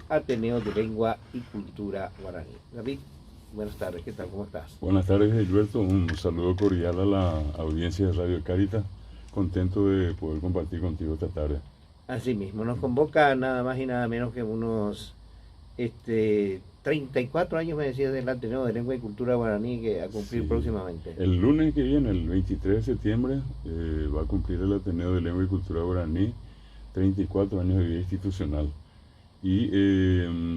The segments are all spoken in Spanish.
Ateneo de Lengua y Cultura Guaraní. David, buenas tardes, ¿qué tal? ¿Cómo estás? Buenas tardes, Gilberto. Un saludo cordial a la audiencia de Radio Cáritas. Contento de poder compartir contigo esta tarde. Asimismo, nos convoca nada más y nada menos que unos 34 años, me decía, del Ateneo de Lengua y Cultura Guaraní que a cumplir Sí. próximamente. El lunes que viene, el 23 de septiembre, va a cumplir el Ateneo de Lengua y Cultura Guaraní 34 años de vida institucional y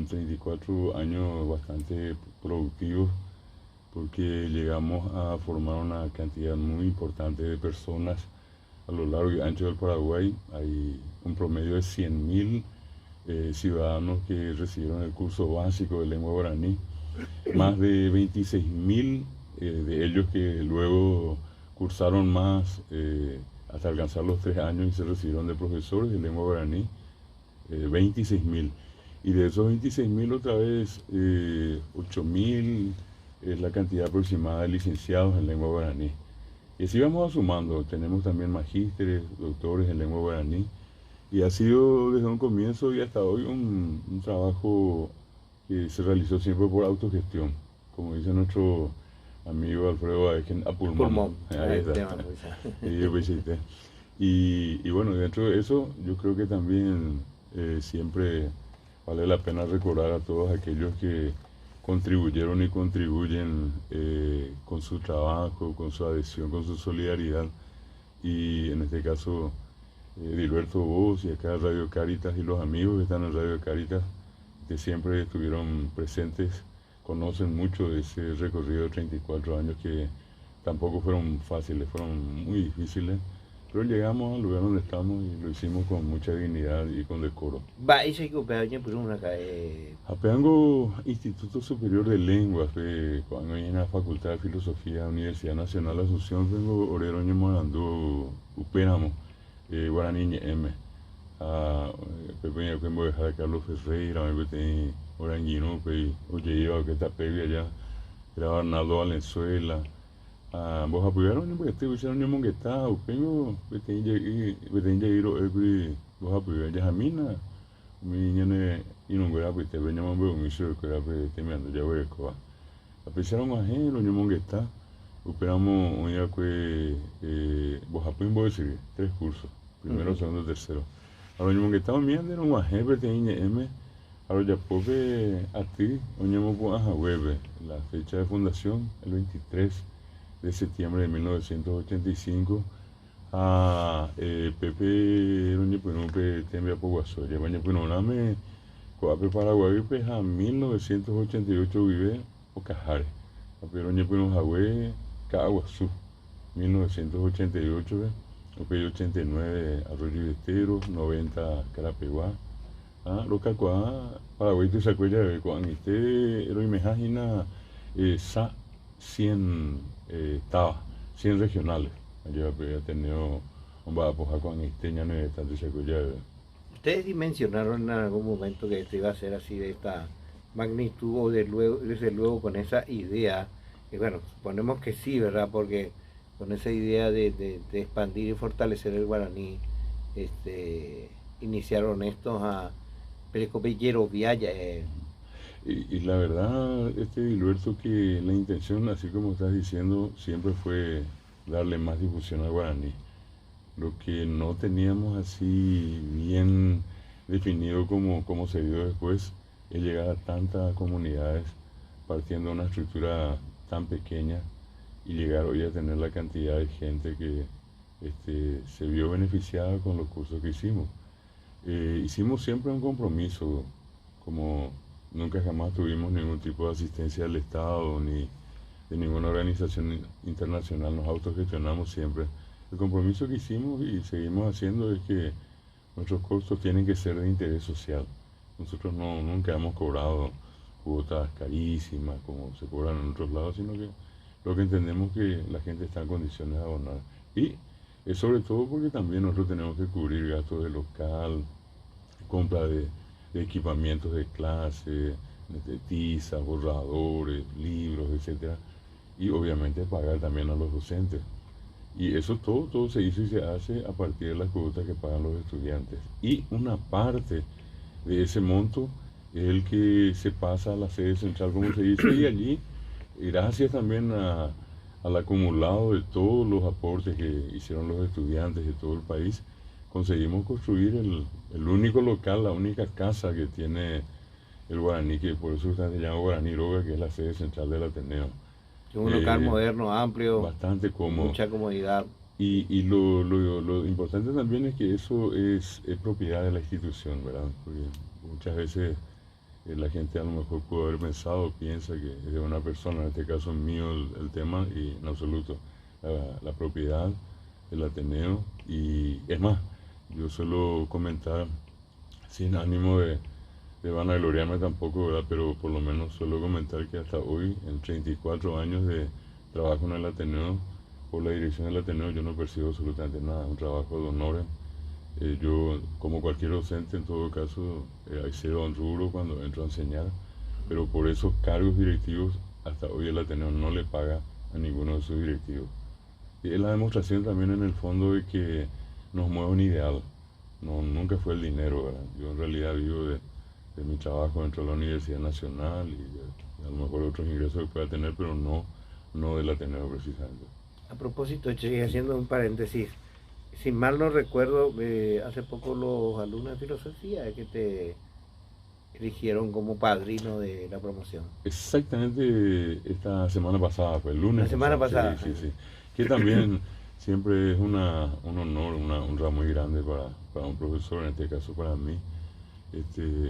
34 años bastante productivos porque llegamos a formar una cantidad muy importante de personas a lo largo y ancho del Paraguay. Hay un promedio de 100.000 ciudadanos que recibieron el curso básico de lengua guaraní, más de 26.000 de ellos que luego cursaron más hasta alcanzar los 3 años y se recibieron de profesores de lengua guaraní, 26.000. Y de esos 26.000 otra vez 8.000 es la cantidad aproximada de licenciados en lengua guaraní. Y así vamos sumando, tenemos también magísteres, doctores en lengua guaraní, y ha sido desde un comienzo y hasta hoy un trabajo que se realizó siempre por autogestión, como dice nuestro amigo Alfredo Aechen, a pulmón. Ahí está. Y bueno, dentro de eso yo creo que también siempre vale la pena recordar a todos aquellos que contribuyeron y contribuyen con su trabajo, con su adhesión, con su solidaridad. Y en este caso, Gilberto, vos y acá Radio Cáritas y los amigos que están en Radio Cáritas, que siempre estuvieron presentes, conocen mucho de ese recorrido de 34 años que tampoco fueron fáciles, fueron muy difíciles. Pero llegamos al lugar donde estamos y lo hicimos con mucha dignidad y con decoro. Va, y se ocupa por una Apeango Instituto Superior de Lenguas, cuando en la Facultad de Filosofía, Universidad Nacional de Asunción, vengo Oreroño Morandú, Upéramo, Guaraní M. Pepe ya que me dejar Carlos Ferreira, me metí Oranguino, oye, iba que está Pepe allá, era Arnaldo Valenzuela. Vos apoyaron porque te hicieron un mongueta, upengo, betenja iro vos apoyaron ya jamina, mi niña y no voy a pues te venía más veo mi suyo que era te me ando ya voy a coa. Apreciaron a gente, lo mongueta, operamos un día que vos apoyan voy a decir 3 cursos, primero, segundo, tercero. Ahora yo mongueta mi ande era un aje betenja M, ahora ya pobre a ti, oñamos por aja web, la fecha de fundación el 23 de septiembre de 1985 a Pepe Roñe Punupe Tembia Poguaso, Llevaña Punoname, Coape Paraguay, pues a 1988 vive Ocajare, a Peroñe Punojahue, Caguazú, 1988, Ope 89 Arroyo Vetero, 90 Carapeguá, Locacuá, Paraguay, tu sacuella de Coaniste, Eroimejajina, Sa 100 estaba 100 regionales. Yo había tenido un bapoja con Isteña no está de Secuya. ¿Ustedes dimensionaron en algún momento que esto iba a ser así de esta magnitud o desde luego con esa idea? Y bueno, suponemos que sí, ¿verdad? Porque con esa idea de expandir y fortalecer el guaraní, iniciaron estos a Perecopellero Vialla. Y la verdad, Gilberto, que la intención, así como estás diciendo, siempre fue darle más difusión al guaraní. Lo que no teníamos así bien definido como se dio después es llegar a tantas comunidades partiendo de una estructura tan pequeña y llegar hoy a tener la cantidad de gente que se vio beneficiada con los cursos que hicimos. Hicimos siempre un compromiso, como nunca jamás tuvimos ningún tipo de asistencia del Estado ni de ninguna organización internacional, nos autogestionamos siempre. El compromiso que hicimos y seguimos haciendo es que nuestros costos tienen que ser de interés social. Nosotros nunca hemos cobrado cuotas carísimas como se cobran en otros lados, sino que lo que entendemos es que la gente está en condiciones de abonar. Y es sobre todo porque también nosotros tenemos que cubrir gastos de local, compra de equipamientos de clase, de tizas, borradores, libros, etc. Y obviamente pagar también a los docentes. Y eso todo se hizo y se hace a partir de las cuotas que pagan los estudiantes. Y una parte de ese monto es el que se pasa a la sede central, como se dice, y allí, gracias también al acumulado de todos los aportes que hicieron los estudiantes de todo el país, conseguimos construir el único local, la única casa que tiene el Guaraní, que por eso se llama Guaraní Roga, que es la sede central del Ateneo. Es un local moderno, amplio, Bastante cómodo. mucha comodidad. Y lo importante también es que eso es propiedad de la institución, ¿verdad? Porque muchas veces la gente a lo mejor pudo haber pensado, piensa que es de una persona, en este caso es mío el tema, y en absoluto. La propiedad del Ateneo, y es más, yo suelo comentar, sin ánimo de vanagloriarme tampoco, ¿verdad? Pero por lo menos suelo comentar que hasta hoy, en 34 años de trabajo en el Ateneo, por la dirección del Ateneo, yo no percibo absolutamente nada, un trabajo de honor. Yo, como cualquier docente, en todo caso, accedo a un rubro cuando entro a enseñar, pero por esos cargos directivos, hasta hoy el Ateneo no le paga a ninguno de sus directivos. Y es la demostración también en el fondo de que nos mueve un ideal, no, nunca fue el dinero, ¿verdad? Yo en realidad vivo de mi trabajo dentro de la Universidad Nacional y a lo mejor otros ingresos que pueda tener, pero no del Ateneo precisamente. A propósito, Che, haciendo un paréntesis, si mal no recuerdo, hace poco los alumnos de filosofía que te eligieron como padrino de la promoción. Exactamente esta semana pasada, pues el lunes. La semana pasada. Sí, sí, sí. Que también siempre es un honor, una honra muy grande para un profesor, en este caso para mí,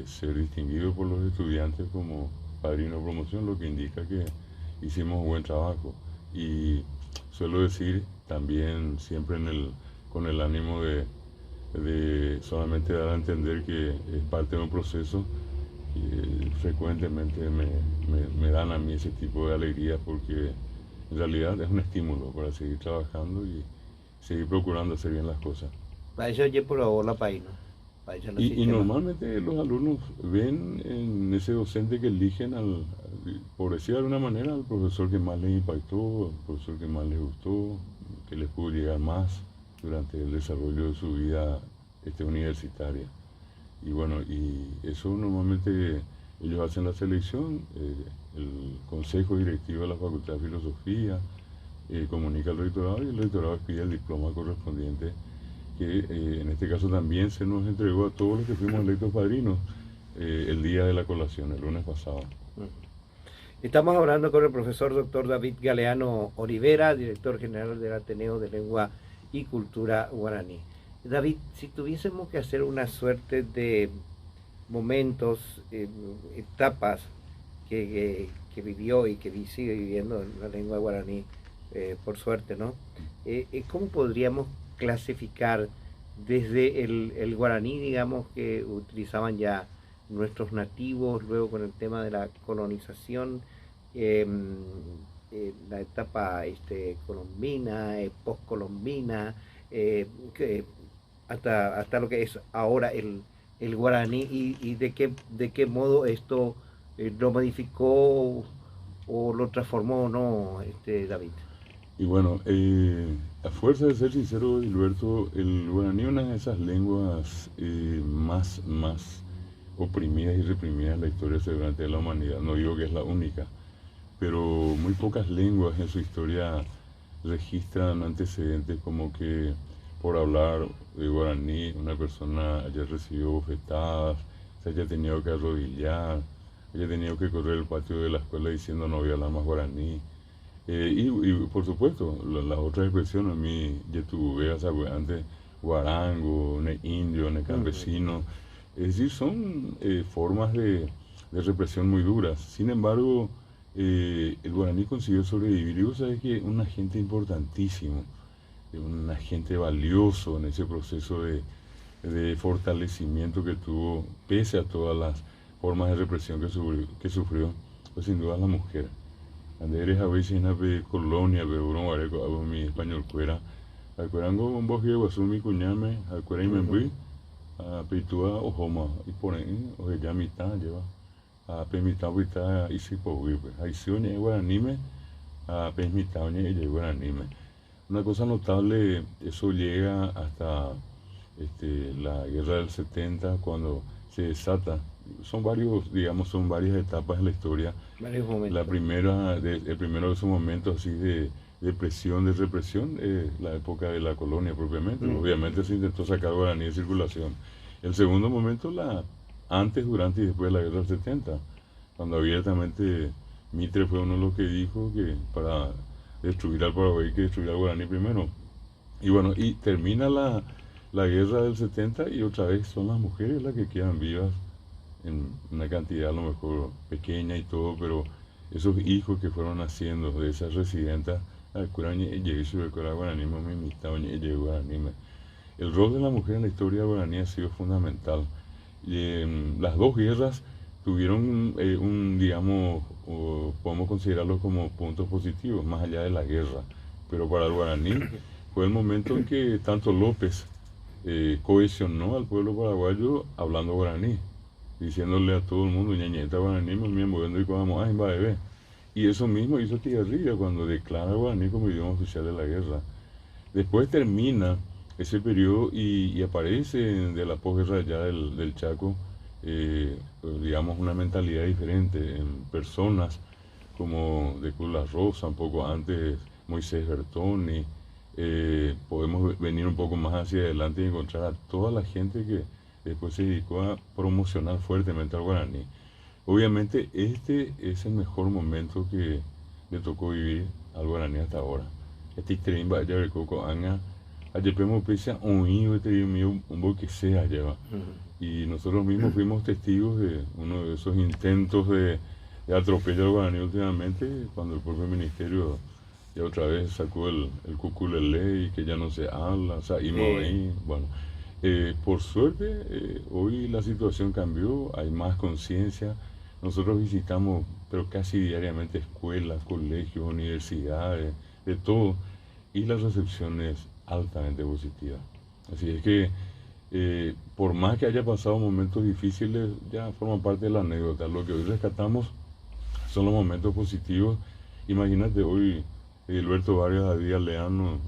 ser distinguido por los estudiantes como padrino de promoción, lo que indica que hicimos un buen trabajo. Y suelo decir también siempre con el ánimo de solamente dar a entender que es parte de un proceso, y frecuentemente me dan a mí ese tipo de alegría, porque en realidad es un estímulo para seguir trabajando y seguir procurando hacer bien las cosas. Para eso yo por favor la país, ¿no? Y normalmente los alumnos ven en ese docente que eligen, por decir de alguna manera, al profesor que más les impactó, al profesor que más les gustó, que les pudo llegar más durante el desarrollo de su vida universitaria. Y bueno, y eso normalmente ellos hacen la selección, el consejo directivo de la Facultad de Filosofía comunica al rectorado, y el rectorado pide el diploma correspondiente, que en este caso también se nos entregó a todos los que fuimos electos padrinos el día de la colación, el lunes pasado. Estamos hablando con el profesor doctor David Galeano Olivera, director general del Ateneo de Lengua y Cultura Guaraní. David, si tuviésemos que hacer una suerte de momentos, etapas que vivió y que sigue viviendo en la lengua guaraní, por suerte, ¿no? ¿Cómo podríamos clasificar desde el guaraní, digamos, que utilizaban ya nuestros nativos, luego con el tema de la colonización, la etapa colombina, postcolombina, hasta lo que es ahora el guaraní, y de qué modo esto lo modificó o lo transformó o no, David? Y bueno, a fuerza de ser sincero, Gilberto, el guaraní es una de esas lenguas más oprimidas y reprimidas en la historia seguramente de la humanidad. No digo que es la única, pero muy pocas lenguas en su historia registran antecedentes como que por hablar de guaraní una persona haya recibido bofetadas, se haya tenido que arrodillar, haya tenido que correr el patio de la escuela diciendo no voy a hablar más guaraní. Y por supuesto, las otras expresiones, mi yetubea, antes guarango, ne indio, ne campesino, es decir, son formas de represión muy duras. Sin embargo, el guaraní consiguió sobrevivir, y vos sabés que un agente importantísimo, un agente valioso en ese proceso de fortalecimiento que tuvo, pese a todas las formas de represión que sufrió, pues sin duda la mujer. Eres a veces en la colonia, pero uno hago mi español cuera. Acuerango un boje guasu mi cuñame, acuera y me voy a pitua o homa y ponen o ya mitad lleva a permitir ahorita y si puedo ir, pues ahí sí oye guaranime a permitir oye y guaranime. Una cosa notable, eso llega hasta la guerra del 70, cuando se desata son varios, digamos, son varias etapas en la historia. Varios momentos. La primera, el primero de esos momentos así de presión, de represión, la época de la colonia propiamente. Obviamente se intentó sacar guaraní de circulación. El segundo momento, antes, durante y después de la guerra del 70, cuando abiertamente Mitre fue uno de los que dijo que para destruir al Paraguay hay que destruir al guaraní primero. Y bueno, y termina la guerra del 70 y otra vez son las mujeres las que quedan vivas en una cantidad a lo mejor pequeña y todo, pero esos hijos que fueron naciendo de esas residentas, el rol de la mujer en la historia guaraní ha sido fundamental. Las dos guerras tuvieron digamos, podemos considerarlo como puntos positivos, más allá de la guerra. Pero para el guaraní fue el momento en que tanto López cohesionó al pueblo paraguayo hablando guaraní, diciéndole a todo el mundo, ñañeta guaraní, bebé. Y eso mismo hizo Tijerrilla cuando declara guaraní como idioma oficial de la guerra. Después termina ese periodo y aparece de la posguerra ya del Chaco, digamos, una mentalidad diferente en personas como de Cruz La Rosa, un poco antes Moisés Bertoni. Podemos venir un poco más hacia adelante y encontrar a toda la gente que después se dedicó a promocionar fuertemente al guaraní. Obviamente este es el mejor momento que le tocó vivir al guaraní hasta ahora. Este tren vaya de coco anga, ayepemos pese oído este mío un poco que sea lleva. Y nosotros mismos fuimos testigos de uno de esos intentos de atropello al guaraní últimamente, cuando el propio ministerio ya otra vez sacó el cuculele y que ya no se habla, o sea, y bueno. Por suerte, hoy la situación cambió, hay más conciencia. Nosotros visitamos, pero casi diariamente, escuelas, colegios, universidades, de todo, y la recepción es altamente positiva. Así es que, por más que haya pasado momentos difíciles, ya forma parte de la anécdota. Lo que hoy rescatamos son los momentos positivos. Imagínate hoy, Alberto Vargas Díaz Leano, en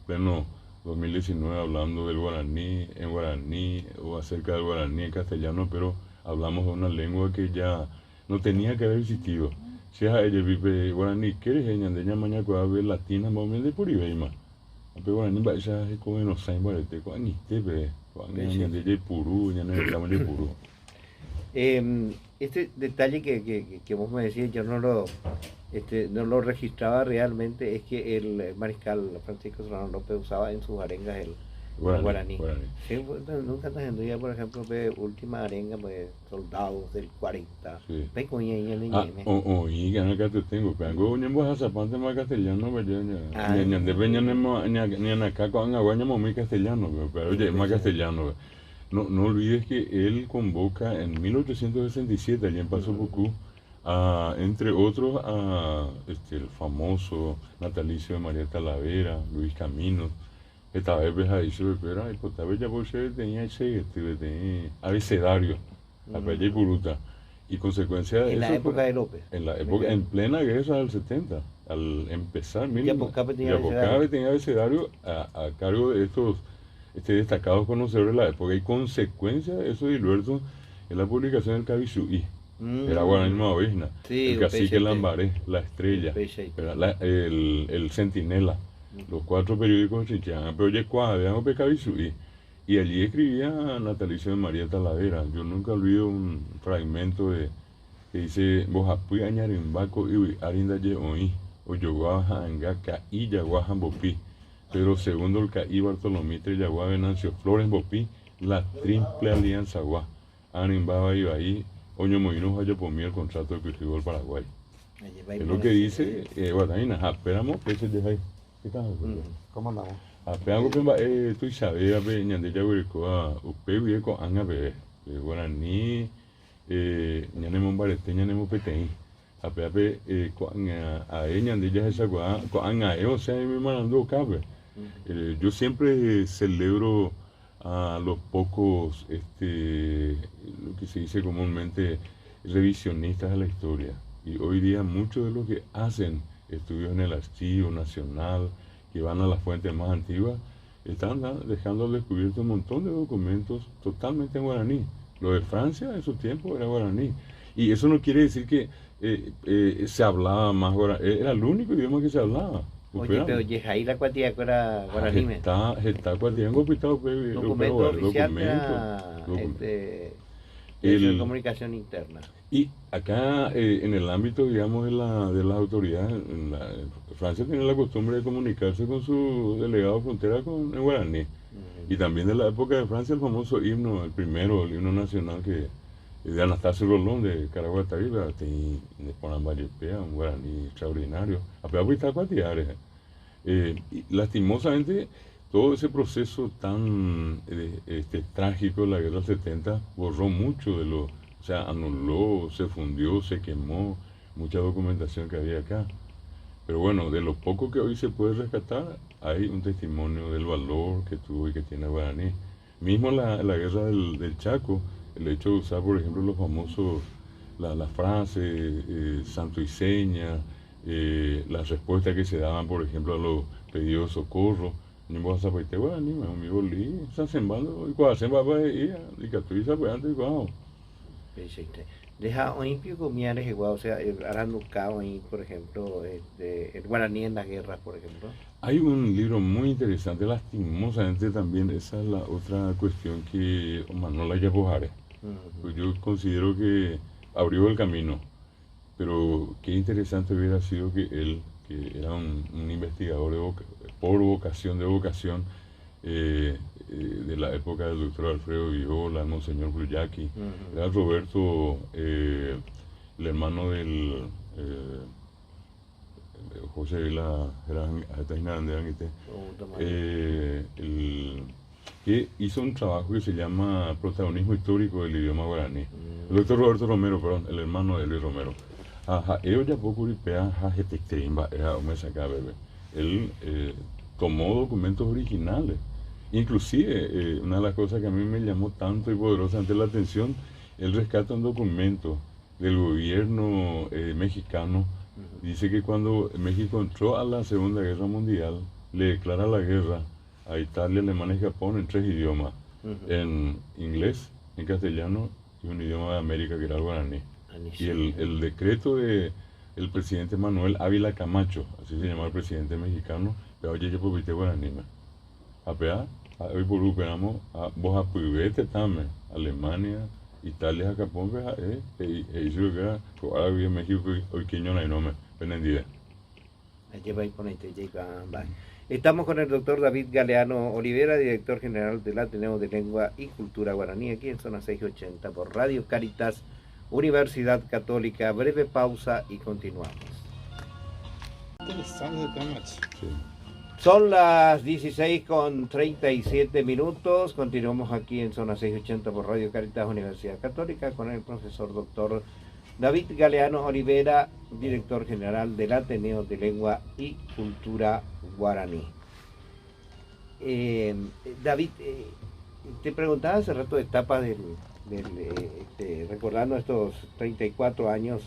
pleno 2019, hablando del guaraní en guaraní o acerca del guaraní en castellano, pero hablamos de una lengua que ya no tenía que haber existido. Si a ella vive guaraní, ¿quieres ella de mañana que va a ver latina, más de por ibeima? Pero guaraní va a ser como no sabe guarete, guaraní te ve, guaraní de purú, ya no estamos de purú. Este detalle que vos me decías, yo no lo registraba realmente, es que el mariscal Francisco Solano López usaba en sus arengas el guaraní. Sí, nunca te ya, por ejemplo, de última arenga, pues, soldados del 40. Sí. Y ya no te tengo, pero no voy a zapante más castellano, ni en acá con agua muy castellano, pero oye, más castellano. No olvides que él convoca en 1867, allí en Paso Bucú, entre otros, el famoso natalicio de María Talavera, Luis Camino. Esta vez ahí se ve, y pues ya por ser tenía ese abecedario, la bella y puruta. Y consecuencia de en eso. La época de López. En plena guerra del 70, al empezar, Yapocape tenía abecedario a cargo de estos destacados conocedores de la época, y consecuencia de eso, Gilberto, es la publicación del Cabisuí. Era guaraní Mavizna, sí, el cacique Lambaré, la Estrella, el Centinela, los 4 periódicos de Chichán, pero ya cuadran de Cabisuí. Y allí escribía natalicio de María Talavera. Yo nunca olvido un fragmento que dice: Bojapuy añarimbaco y arinda ye oí, o yoguaja angaca y yaguaja bopi. Pero segundo el Caí Bartolomitre Yaguá Venancio Flores Bopí, la triple alianza Guá, Animbaba y ahí, Oño Moino Jaya Pomí, el contrato que escribió el Paraguay. Es lo que dice, Guataina, esperamos que se deje ahí. ¿Qué tal? ¿Cómo andamos? Esperamos que tú sabes, ñande ya hueco, usted viejo, anga bebé, guaraní, ñanemo barete, ñanemo peteí. Apeape, a ella, ñande ya esa guá, anga, o sea, me mandó cabe. Yo siempre celebro a los pocos, lo que se dice comúnmente, revisionistas de la historia. Y hoy día muchos de los que hacen estudios en el Archivo Nacional, que van a las fuentes más antiguas, están dejando al descubierto un montón de documentos totalmente en guaraní. Lo de Francia en su tiempo era guaraní. Y eso no quiere decir que se hablaba más guaraní. Era el único idioma que se hablaba. Oye, pero ahí la cuatía que era guaraní, me. Está cuatiango pitado Documento oficial de documento. Ministro de Comunicación Interna. Y acá, en el ámbito, digamos, de las autoridades, Francia tiene la costumbre de comunicarse con su delegado de frontera en guaraní. Y también de la época de Francia, el famoso himno, el primero, el himno nacional de Anastasio Rolón, de Caraguatariba, de Ponambayepea, un guaraní extraordinario. Apenas está cuatiares. Y lastimosamente, todo ese proceso tan trágico de la guerra del 70 borró mucho de lo, o sea, anuló, se fundió, se quemó mucha documentación que había acá. Pero bueno, de lo poco que hoy se puede rescatar, hay un testimonio del valor que tuvo y que tiene guaraní. Mismo la guerra del Chaco, el hecho de usar, por ejemplo, los famosos, las frases, santo y seña, las respuestas que se daban, por ejemplo, a los pedidos de socorro. Ni vos a zapaite guaraní, mi amigo Lee, se sembando, y cuando se va a ir, y que tú dices, pues antes, wow. Deja Olimpio Comiares igual, o sea, el Aranucao ahí, por ejemplo, el guaraní en las guerras, por ejemplo. Hay un libro muy interesante, lastimosamente también, esa es la otra cuestión que Manuela Yapojare. Pues yo considero que abrió el camino, pero qué interesante hubiera sido que él, que era un investigador por vocación, de la época del doctor Alfredo Viola, el monseñor Bruyaki, era Roberto, el hermano del José Vila, que hizo un trabajo que se llama Protagonismo Histórico del Idioma Guaraní. El doctor Roberto Romero, perdón, el hermano de Luis Romero. Ellos ya poco ripea, él tomó documentos originales. Inclusive, una de las cosas que a mí me llamó tanto y poderosamente la atención, él rescata un documento del gobierno mexicano. Dice que cuando México entró a la Segunda Guerra Mundial, le declara la guerra a Italia, Alemania y Japón en 3 idiomas, en inglés, en castellano y un idioma de América que era el guaraní. Y el decreto de el presidente Manuel Ávila Camacho, así se llama el presidente mexicano, pero oye, yo puedo guaraní, hoy por esperamos a vos a Pivete también, Alemania, Italia, Japón, y eso que era, ahora vive en México, hoy que no hay nombre, penendida. Estamos con el doctor David Galeano Olivera, director general del Ateneo de Lengua y Cultura Guaraní, aquí en Zona 680 por Radio Caritas, Universidad Católica. Breve pausa y continuamos. Sí. Son las 16:37. Continuamos aquí en Zona 680 por Radio Caritas, Universidad Católica, con el profesor doctor David Galeano Olivera, director general del Ateneo de Lengua y Cultura Guaraní. David, te preguntaba hace rato de etapas recordando estos 34 años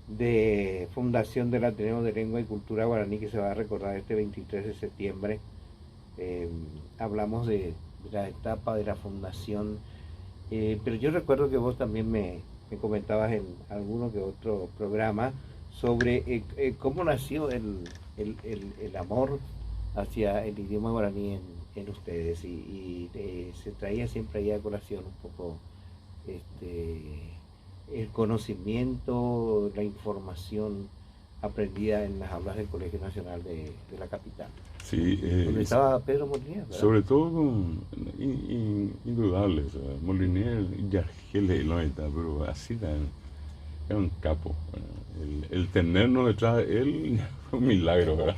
de fundación del Ateneo de Lengua y Cultura Guaraní, que se va a recordar este 23 de septiembre. Hablamos de la etapa de la fundación, pero yo recuerdo que vos también me comentabas en alguno que otro programa sobre cómo nació el amor hacia el idioma guaraní en ustedes, y se traía siempre ahí a colación un poco el conocimiento, la información aprendida en las aulas del Colegio Nacional de la capital. Sí, donde estaba Pedro Molinier, ¿verdad? Sobre todo indudables, Molinier ya no está, pero así también era un capo. El tenernos detrás de él fue un milagro, ¿verdad?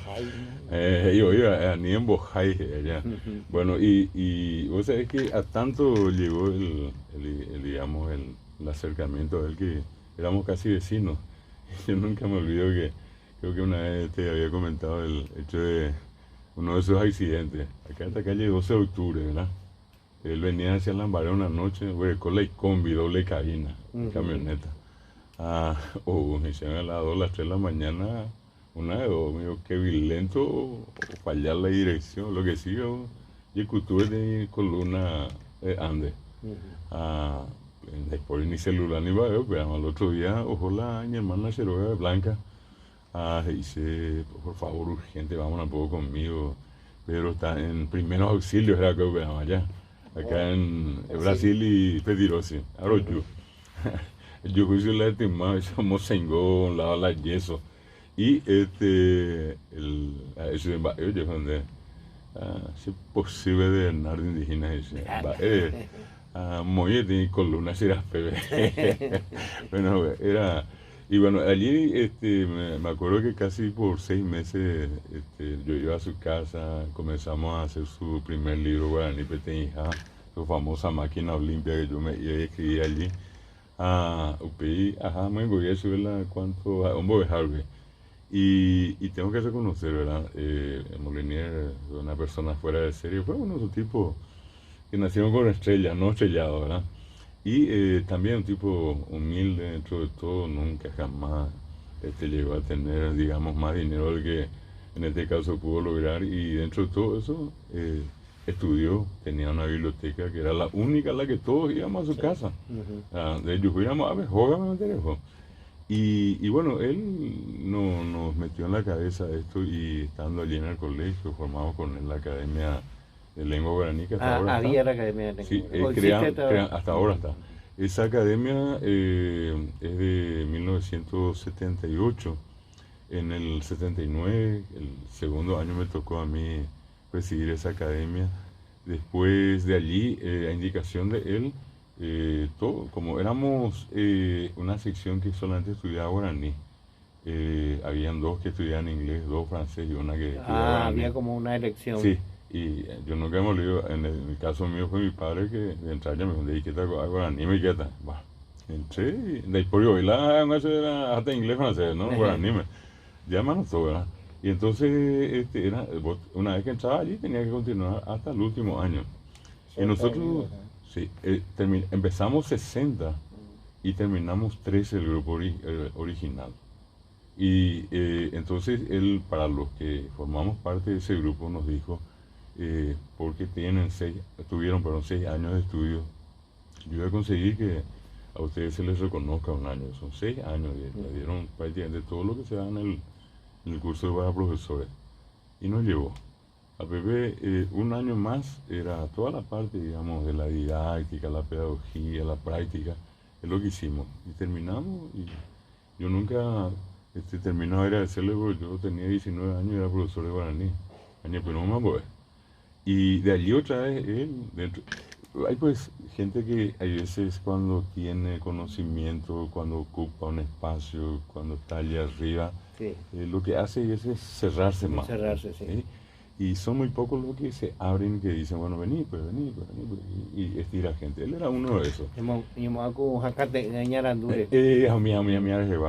Yo iba ni en Bojay allá. Bueno, y vos sabés que a tanto llegó digamos, el acercamiento a él, que éramos casi vecinos. Yo nunca me olvido que creo que una vez te había comentado el hecho de uno de esos accidentes. Acá en esta calle 12 de octubre, ¿verdad? Él venía hacia Lambaré una noche, con la combi, doble cabina, camioneta. Me hicieron a las 2, las 3 de la mañana, una de dos, me dijo, qué violento, o fallar la dirección, lo que siga, y el cultura de columna Ande. después ni celular ni va, pero al otro día, ojalá mi hermana Cheroga Blanca, dice, por favor, urgente, vamos un poco conmigo, pero está en primeros auxilios, era que operamos allá, acá en Brasil y Pedirosi, ahora yo. Yo fui la estimada, somos sengón, la yeso. Y ese yo donde se posible de Bernardo indígena ese muy de columna era bueno era y bueno allí me acuerdo que casi por 6 meses yo iba a su casa, comenzamos a hacer su primer libro Guaraní Petenija, su famosa máquina olimpia que yo me iba a escribir allí UPI, muy voy a subir la cuanto a un Harvey. Y tengo que reconocer, ¿verdad? Molinier, una persona fuera de serie, fue uno de esos tipos que nacieron con estrellas, no estrellado, ¿verdad? Y también un tipo humilde dentro de todo, nunca jamás llegó a tener, digamos, más dinero del que en este caso pudo lograr. Y dentro de todo eso, estudió, tenía una biblioteca que era la única a la que todos íbamos a su casa. De ellos íbamos a ver, y bueno, él nos metió en la cabeza esto y estando allí en el colegio, formamos con él la Academia de Lengua Guaraní, que hasta ahora había está. la Academia de Lengua. Sí, hasta ahora está. Esa academia es de 1978. En el 79, el segundo año, me tocó a mí presidir esa academia. Después de allí, a indicación de él, todo, como éramos una sección que solamente estudiaba guaraní, habían dos que estudiaban inglés, dos francés y una que estudiaba guaraní. Había como una elección. Sí, y yo nunca me olvido, en el caso mío fue mi padre que de entrar ya me dijo, ¿qué tal guaraní? Me queda, bueno, entré y después yo, era hasta inglés, francés, ¿no? Guaraní, ya me anotó, ¿verdad? Y entonces, una vez que entraba allí, tenía que continuar hasta el último año. Y nosotros... Sí, empezamos 60 y terminamos 13 el grupo original. Y entonces él, para los que formamos parte de ese grupo, nos dijo, porque tuvieron 6 años de estudio, yo voy a conseguir que a ustedes se les reconozca un año. Son 6 años y le dieron prácticamente todo lo que se da en el curso de para profesores. Y nos llevó. A Pepe, un año más era toda la parte, digamos, de la didáctica, la pedagogía, la práctica, es lo que hicimos. Y terminamos, y yo nunca terminaba de agradecerle porque yo tenía 19 años y era profesor de guaraní. Pero no me voy. Y de allí otra vez, hay pues gente que hay veces cuando tiene conocimiento, cuando ocupa un espacio, cuando está allá arriba, sí, lo que hace es cerrarse más. Cerrarse, sí. Y son muy pocos los que se abren y que dicen, bueno, vení, y estira gente. Él era uno de esos.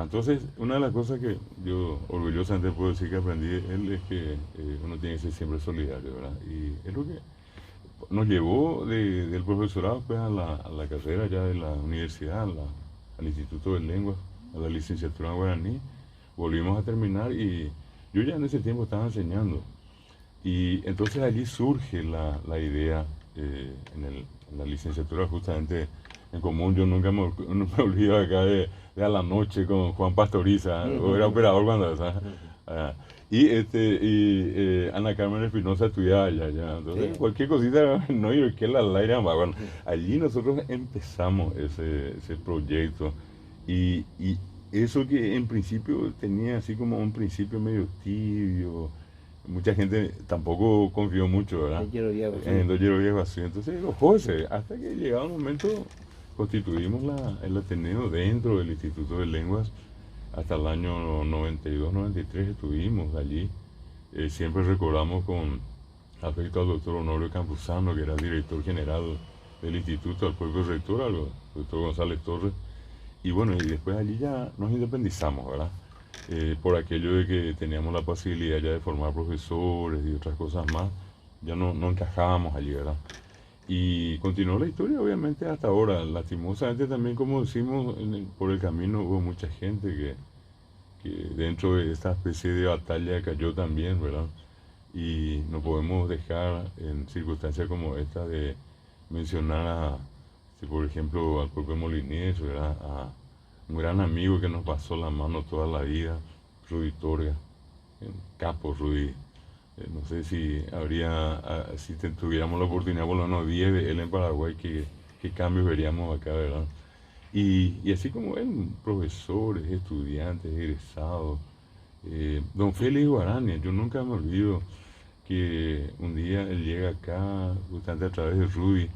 Entonces, una de las cosas que yo orgullosamente puedo decir que aprendí de él es que uno tiene que ser siempre solidario, ¿verdad? Y es lo que nos llevó del profesorado pues, a la carrera ya de la universidad, al Instituto de Lenguas, a la licenciatura en guaraní. Volvimos a terminar y yo ya en ese tiempo estaba enseñando. Y entonces allí surge la idea en la licenciatura justamente en común. Yo nunca me olvido acá de a la noche con Juan Pastoriza, o era operador cuando, ¿sabes? Y Ana Carmen Espinosa estudiaba allá. Entonces sí, cualquier cosita, no, y que la aire, bueno, allí nosotros empezamos ese proyecto y eso que en principio tenía así como un principio medio tibio. Mucha gente tampoco confió mucho, ¿verdad? En el Doyero Viejo así. Entonces, José, hasta que llegaba un momento, constituimos el Ateneo dentro del Instituto de Lenguas. Hasta el año 92-93 estuvimos allí. Siempre recordamos con afecto al doctor Honorio Campuzano, que era el director general del instituto, al propio rector, al doctor González Torres. Y bueno, y después allí ya nos independizamos, ¿verdad? Por aquello de que teníamos la posibilidad ya de formar profesores y otras cosas más, ya no encajábamos allí, ¿verdad? Y continuó la historia, obviamente, hasta ahora. Lastimosamente también, como decimos, por el camino hubo mucha gente que dentro de esta especie de batalla cayó también, ¿verdad? Y no podemos dejar en circunstancias como esta de mencionar a Por ejemplo, al propio Molinés, ¿verdad? A un gran amigo que nos pasó la mano toda la vida, Rudy Torga, el capo Rudy. No sé si si tuviéramos la oportunidad, por lo menos 10 de él en Paraguay, qué cambios veríamos acá, ¿verdad? Y así como él, profesores, estudiantes, egresados. Don Félix Guarani, yo nunca me olvido que un día él llega acá, justamente a través de Rudy,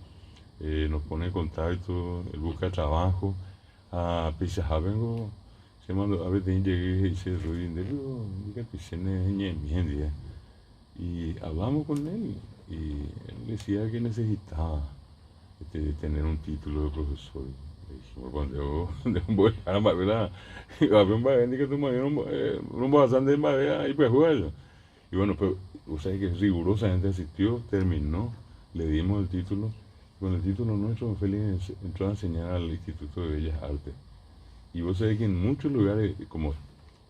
nos pone en contacto, él busca trabajo, a Pisa vengo, se mandó a ver, llegué y dice Rudy, diga piscine y hablamos con él, y él decía que necesitaba tener un título de profesor. Le dijimos, cuando voy a la ¿verdad? Y va a ver un bagén que tu marido no va a hacer de madera y pues juega. Y bueno, pues, o sea que rigurosamente asistió, terminó, le dimos el título. Con el título nuestro, don Félix entró a enseñar al Instituto de Bellas Artes. Y vos sabés que en muchos lugares, como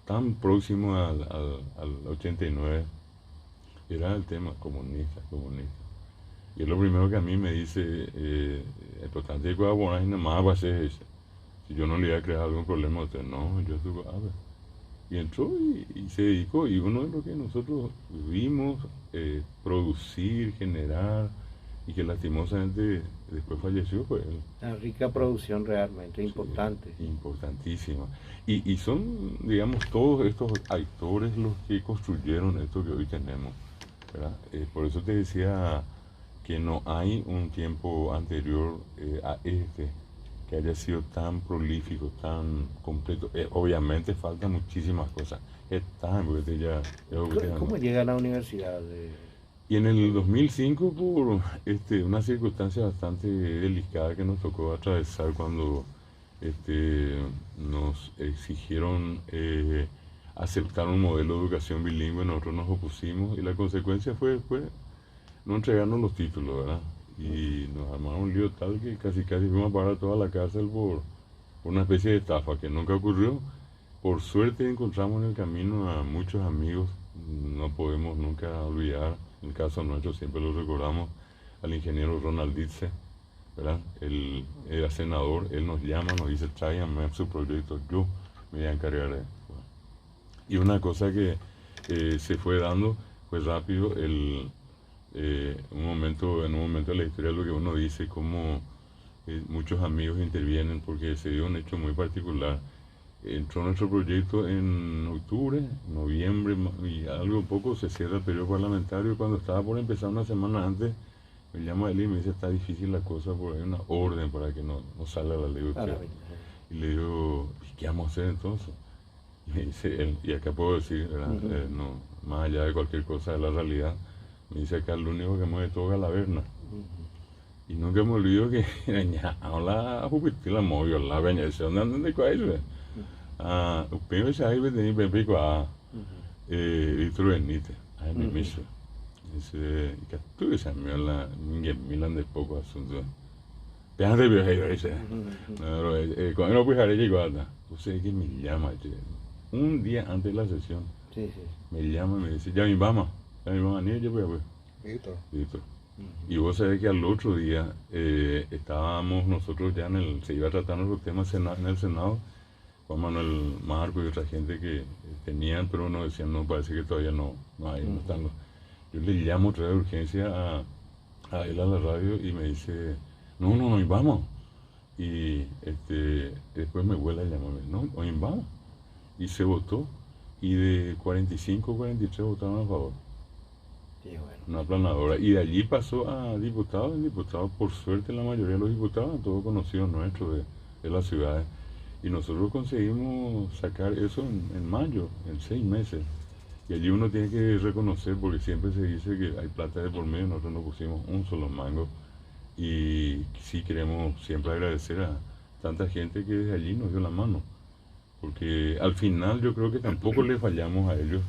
tan próximo al 89, era el tema comunista. Y es lo primero que a mí me dice, el importante es que abonar y nada más va a ser ese. Si yo no le iba a crear algún problema a usted, no, yo estuve, a ver. Y entró y se dedicó, y uno de lo que nosotros vimos producir, generar, y que lastimosamente después falleció, pues él. Una rica producción realmente, importante. Sí, importantísima. Y son, digamos, todos estos actores los que construyeron esto que hoy tenemos, ¿verdad? Por eso te decía que no hay un tiempo anterior a este que haya sido tan prolífico, tan completo. Obviamente faltan muchísimas cosas. ¿Cómo llega a la universidad? Y en el 2005, por una circunstancia bastante delicada que nos tocó atravesar cuando nos exigieron aceptar un modelo de educación bilingüe, nosotros nos opusimos y la consecuencia fue después no entregarnos los títulos, ¿verdad? Y nos armaron un lío tal que casi fuimos a parar toda la cárcel por una especie de estafa que nunca ocurrió. Por suerte encontramos en el camino a muchos amigos, no podemos nunca olvidar, en el caso nuestro siempre lo recordamos, al ingeniero Ronald Ditze, ¿verdad? Él era senador, él nos llama, nos dice, tráiganme su proyecto, yo me voy a encargar de él. Y una cosa que se fue dando fue rápido, en un momento de la historia lo que uno dice, como muchos amigos intervienen porque se dio un hecho muy particular. Entró nuestro proyecto en octubre, noviembre y algo poco se cierra el periodo parlamentario. Cuando estaba por empezar una semana antes, me llama él y me dice, está difícil la cosa porque hay una orden para que no salga la ley. Y le digo, ¿y qué vamos a hacer entonces? Y me dice él, y acá puedo decir, no, más allá de cualquier cosa de la realidad, me dice acá lo único que mueve todo es la verna. Y nunca me olvido que la jupitila movió la veña, dice, ¿dónde andan de cuál? O penho já iba de bem bem com a Benítez, aí me mexo. Esse que tudo isso lá ninguém milan de pouco assunto. Pensa de viaje ese. No, cuando no pude que guarda, usted que me llama, un día antes de la sesión, me llama y me dice, ya mi mamá, ni yo voy a ver. Listo. Y vos sabés que al otro día estábamos nosotros ya se iba a tratar nuestro tema en el Senado. Juan Manuel Marco y otra gente que tenían, pero nos decían, no, parece que todavía no hay, no están. Yo le llamo otra vez de urgencia a él a la radio y me dice, no, vamos. Y después me vuelve a llamarme, no, hoy vamos. Y se votó, y de 45 43 votaron a favor. Qué bueno. Una aplanadora. Y de allí pasó a diputados, por suerte la mayoría de los diputados, todos conocidos nuestros de las ciudades. Y nosotros conseguimos sacar eso en mayo, en 6 meses. Y allí uno tiene que reconocer, porque siempre se dice que hay plata de por medio, nosotros no pusimos un solo mango. Y sí queremos siempre agradecer a tanta gente que desde allí nos dio la mano. Porque al final yo creo que tampoco le fallamos a ellos.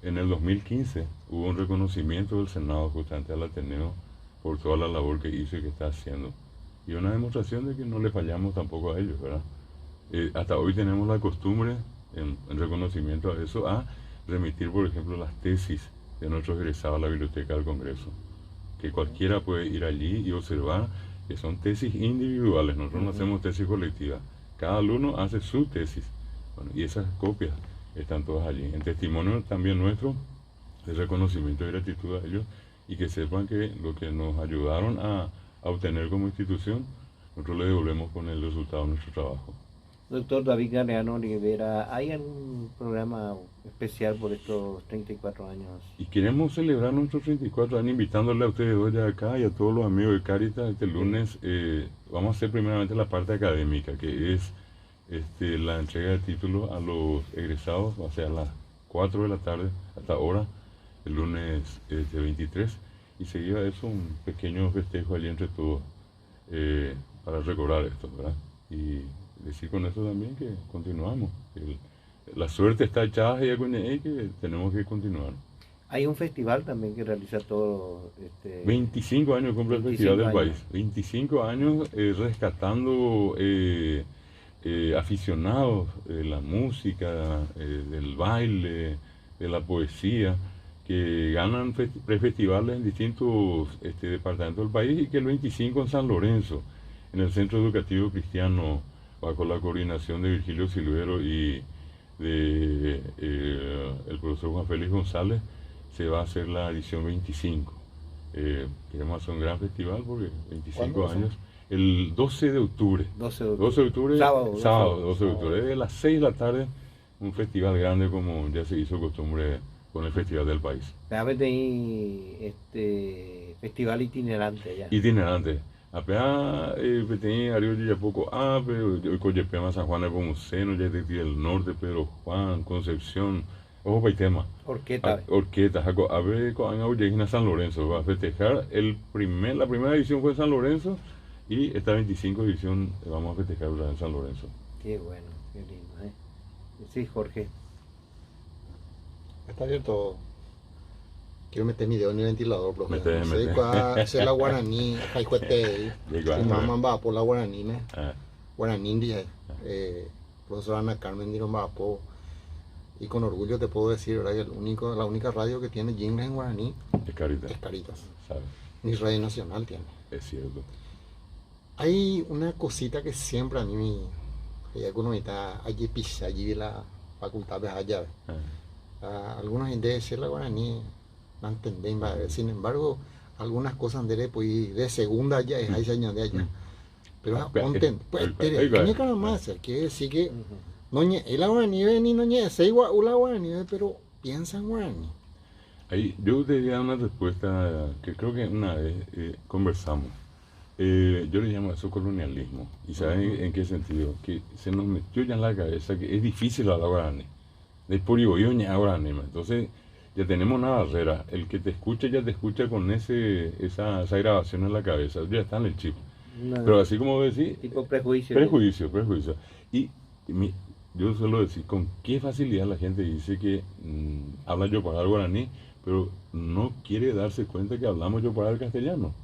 En el 2015 hubo un reconocimiento del Senado justamente al Ateneo por toda la labor que hizo y que está haciendo. Y una demostración de que no le fallamos tampoco a ellos, ¿verdad? Hasta hoy tenemos la costumbre, en reconocimiento a eso, a remitir, por ejemplo, las tesis de nuestros egresados a la Biblioteca del Congreso. Que cualquiera puede ir allí y observar que son tesis individuales, nosotros no hacemos tesis colectivas, cada alumno hace su tesis, bueno, y esas copias están todas allí. En testimonio también nuestro, de reconocimiento y gratitud a ellos, y que sepan que lo que nos ayudaron a obtener como institución, nosotros le devolvemos con el resultado de nuestro trabajo. Doctor David Galeano Rivera, ¿hay algún programa especial por estos 34 años? Y queremos celebrar nuestros 34 años invitándole a ustedes hoy de acá y a todos los amigos de Cáritas este lunes. Vamos a hacer primeramente la parte académica, que es la entrega de títulos a los egresados, o sea, a las 4 de la tarde hasta ahora, el lunes 23, y seguida de eso un pequeño festejo allí entre todos para recordar esto, ¿verdad? Y decir con eso también que continuamos. La suerte está echada y que tenemos que continuar. Hay un festival también que realiza todo... 25 años cumple el Festival del País. 25 años rescatando aficionados de la música, del baile, de la poesía, que ganan prefestivales en distintos departamentos del país, y que el 25 en San Lorenzo, en el Centro Educativo Cristiano, bajo la coordinación de Virgilio Silvero y de el profesor Juan Félix González, se va a hacer la edición 25. Queremos hacer un gran festival porque 25 años. El 12 de octubre. 12 de octubre. Sábado 12 de octubre. Desde las 6 de la tarde, un festival grande como ya se hizo costumbre con el Festival del País. A ver, de festival itinerante ya. Itinerante. Apenas tenía Ariel Yapoco, pero Coyepema, San Juan de Pomuceno, ya del norte, Pedro Juan, Concepción, ojo para el tema. Orqueta, Jaco, a ver, en San Lorenzo, va a festejar la primera edición fue en San Lorenzo, y esta 25 edición vamos a festejar en San Lorenzo. Qué bueno, qué lindo, ¿eh? Sí, Jorge. Está abierto. Quiero meter mi dedo en el ventilador, profe. No sé cuál es la guaraní, jaicuete, mamá va por la guaraní, ¿no? Guaraní, dije. Profesora Ana Carmen Dino Mapo. Y con orgullo te puedo decir, ¿verdad? Que la única radio que tiene jingles en guaraní es Cáritas. Es Cáritas. ¿Sabes? Ni Radio Nacional tiene. Es cierto. Hay una cosita que siempre a mí hay algunos allí pisa, allí la facultad de allá. Algunos gente decir la guaraní. Sin embargo, algunas cosas de segunda ya es ahí se añade allá. Pero quiere decir que no la guaraní ni no se igual la guaraní, pero piensa en guaraní. Ahí yo te diría una respuesta que creo que una vez conversamos. Yo le llamo eso colonialismo. ¿Y saben en qué sentido? Que se nos metió ya en la cabeza que es difícil hablar guaraní. De por yo ni guaraní. Entonces ya tenemos una barrera. El que te escucha ya te escucha con esa grabación en la cabeza. Ya está en el chip. Pero así como decís, tipo prejuicio. Prejuicio. Y yo suelo decir, con qué facilidad la gente dice que habla yo para el guaraní, pero no quiere darse cuenta que hablamos yo para el castellano.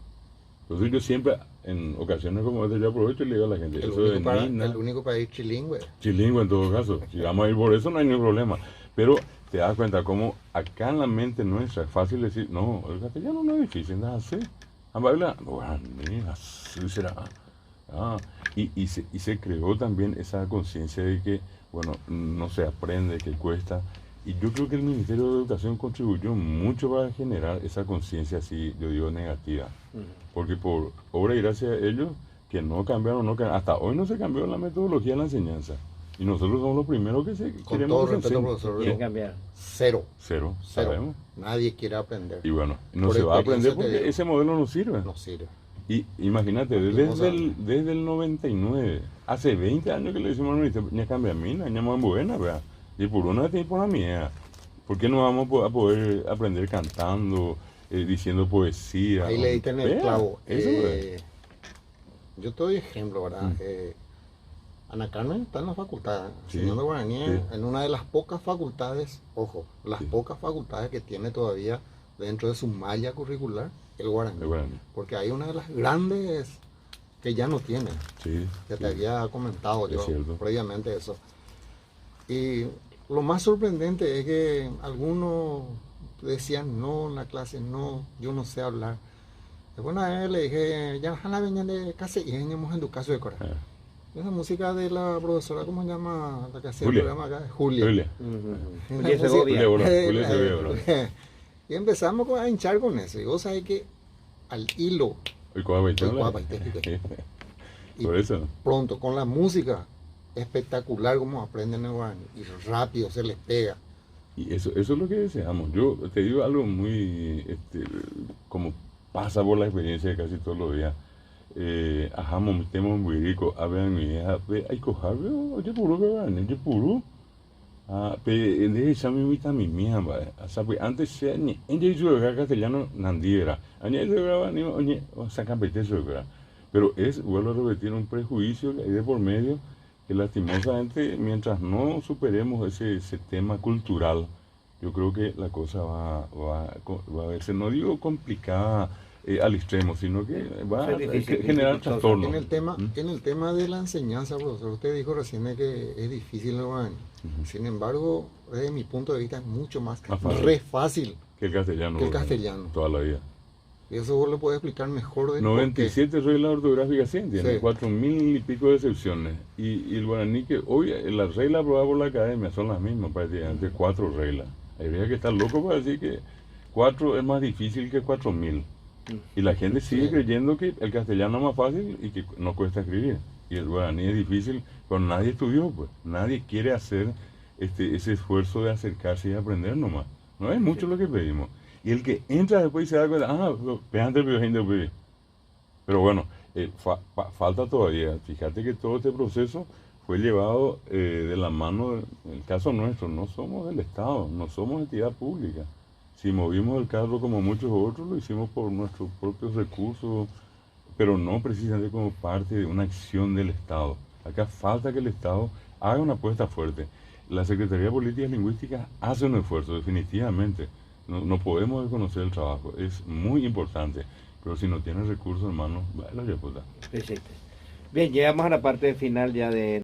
Entonces yo siempre, en ocasiones como esta, yo aprovecho y le digo a la gente, el único país trilingüe. Trilingüe en todo caso. Si vamos a ir por eso no hay ningún problema. Pero te das cuenta cómo acá en la mente nuestra es fácil decir, no, el castellano no es difícil, nada así. Así será. Y se creó también esa conciencia de que, bueno, no se aprende, que cuesta. Y yo creo que el Ministerio de Educación contribuyó mucho para generar esa conciencia así, yo digo, negativa. Porque por obra y gracia de ellos, que no cambiaron, hasta hoy no se cambió la metodología de la enseñanza. Y nosotros somos los primeros que con todo respeto, profesor, quieren cambiar. Cero. Sabemos. Nadie quiere aprender. Y bueno, no se va a aprender porque ese modelo no sirve. No sirve. Y imagínate, desde el 99, hace 20 años que le decimos al ministerio, ya cambia a mí, ya más buena, ¿verdad? Y por una vez por la mía. ¿Por qué no vamos a poder aprender cantando, diciendo poesía? Ahí le diste en el clavo. Yo te doy ejemplo, ¿verdad? Ana Carmen está en la facultad, enseñando guaraní, en una de las pocas facultades, pocas facultades que tiene todavía dentro de su malla curricular el guaraní. Porque hay una de las grandes que ya no tiene. Ya te había comentado yo previamente eso. Y lo más sorprendente es que algunos decían, no, en la clase no, yo no sé hablar. Después una vez le dije, ya la venía de casa y en tu caso de Cora. Esa música de la profesora, ¿cómo se llama? La que hacía el programa acá, Julia. Julia. Julia Segovia. Julia Segovia. Y empezamos a hinchar con eso. Y vos sabés que al hilo. Por eso. Pronto, con la música, espectacular como aprenden el guaraní. Y rápido se les pega. Y eso es lo que deseamos. Yo te digo algo muy, como pasa por la experiencia de casi todos los días. Ajamos, metemos muy rico, a ver mi hija, hay cojar, oye puro que van, oye puro. De esa me invita mi mía, o sea, pues antes se ni en yo castellano nandiera, añe yo graba ni oye sacan petezo, pero es, vuelvo a repetir, un prejuicio que hay de por medio que lastimosamente mientras no superemos ese tema cultural, yo creo que la cosa va a verse, no digo complicada al extremo, sino que va a generar trastornos. En el tema de la enseñanza, profesor, usted dijo recién que es difícil el guaraní. Sin embargo, desde mi punto de vista es mucho más fácil que el castellano. Toda la vida. Y eso vos lo podés explicar mejor. 97 reglas ortográficas, sí, entiende, 4.000 y pico de excepciones. Y el guaraní que hoy las reglas aprobadas por la academia son las mismas, prácticamente 4 reglas. Habría que estar loco para decir que 4 es más difícil que 4.000. Y la gente sigue creyendo que el castellano es más fácil y que no cuesta escribir. Y el guaraní es difícil, pero nadie estudió, pues. Nadie quiere hacer ese esfuerzo de acercarse y aprender nomás. No es mucho lo que pedimos. Y el que entra después y se da cuenta, vean del video. Pero bueno, falta todavía. Fíjate que todo este proceso fue llevado de la mano, en el caso nuestro, no somos del Estado, no somos entidad pública. Si movimos el carro como muchos otros, lo hicimos por nuestros propios recursos, pero no precisamente como parte de una acción del Estado. Acá falta que el Estado haga una apuesta fuerte. La Secretaría de Políticas Lingüísticas hace un esfuerzo, definitivamente. No podemos desconocer el trabajo, es muy importante, pero si no tiene recursos, hermano, vaya la puta. Bien, llegamos a la parte final ya de